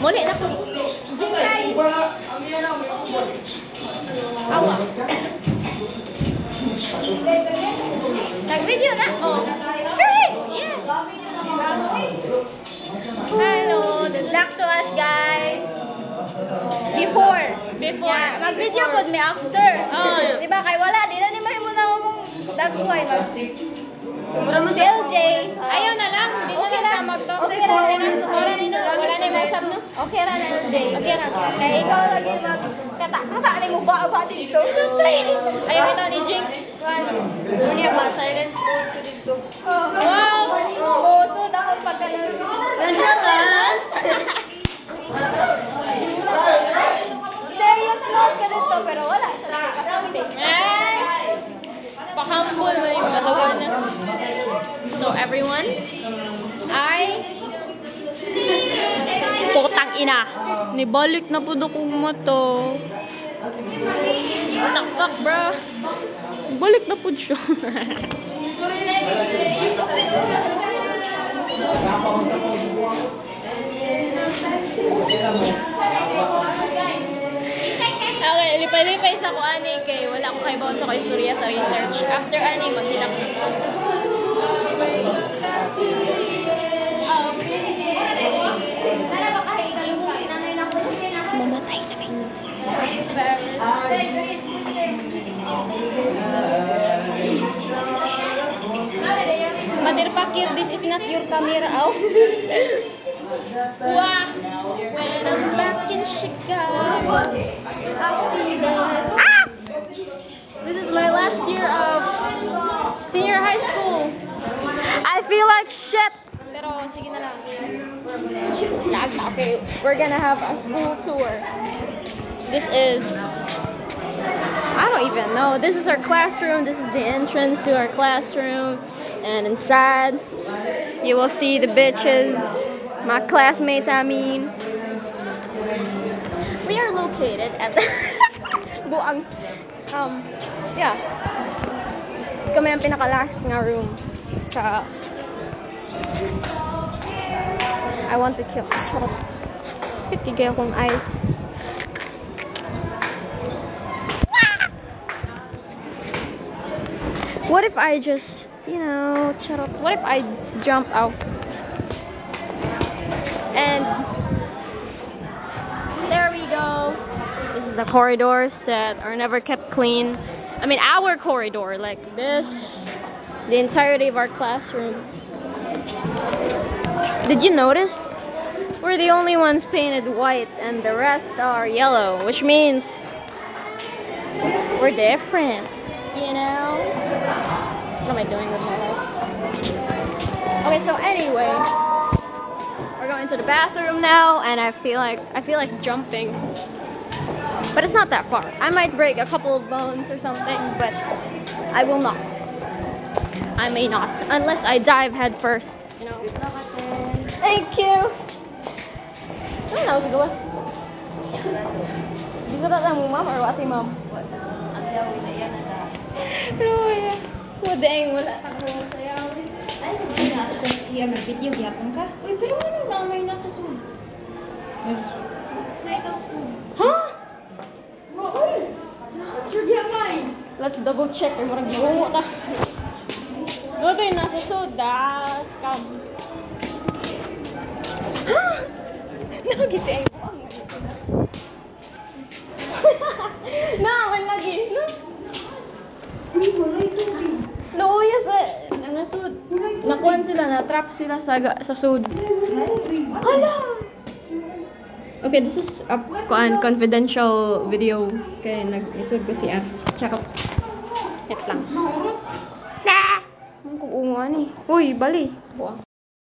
Muli na po. Awa. Nag-video na? Oh. Great! Yes! Hello. Back to us, guys. Before. Yeah. Mag-video po may after. Oh. Diba? Kay wala. Di na ni mo na akong that's why. Si LJ. Ayaw na lang. Okay na. Okay na. Wala na yung masab, no? Okay na, LJ. Okay na. Kaya ikaw lagi kata ni mo ba dito? Ayaw ito ni Jinx. Dunia ba? Silent mode ko dito. Wow! Boso na akong pagkalas. Nandiyan ka? Serious mode ka dito, pero wala. Ay! Pakambol mo yung katawan na. So, everyone, putang ina. Nibalik na po kong moto. Takak, bro. Balik na po siya. Okay, lipay-lipay sa ko ani kay wala ko kay bawon sa ko istorya sa research. After ani magsilak na ko. Mamatay na kayo. Mother Pakir, this is not your camera. Oh. Wow. When I'm back in Chicago, I'll see that. Ah! This is my last year of senior high school. I feel like shit. Pero sige na lang. Okay, we're gonna have a school tour. This is, I don't even know. This is our classroom. This is the entrance to our classroom. And inside, you will see the bitches, my classmates, I mean. We are located at the buang, yeah. Kami ang pinaka-last nga room. Tsaka, I want to kill. Shut up. Pitigay akong ice. What if I just, you know, shut up. What if I jump out? And there we go. This is the corridors that are never kept clean. I mean, our corridor, like this, the entirety of our classroom. Did you notice? We're the only ones painted white and the rest are yellow, which means we're different, you know? What am I doing with my life? Okay, so anyway, we're going to the bathroom now, and I feel like jumping, but it's not that far. I might break a couple of bones or something, but I will not. I may not, unless I dive head first. You know. Thank you. Ano na ako gawa? Di ko na mo, ma'am, or wati, ma'am? Pero wala. Wadeng, wala ako sayaw. Ay, hindi na ako siya mag-video, yapon ka? Uy, pero ano na may nakasun? Ha? Uy! Sure yapay! Let's double check. Ay, marang giwungo ka. Dodo yung nasa soda. Scam. Ha? Nakagiti ay buwang. Naaman lagi. No? Nauyas eh. Nangasud. Nakuhan sila, na-trap sila sa sud. Hala! Okay, this is a confidential video. Kaya nag-isud ko si F. Check out. Hit lang. Ang kuungan eh. Uy, bali. Buwang.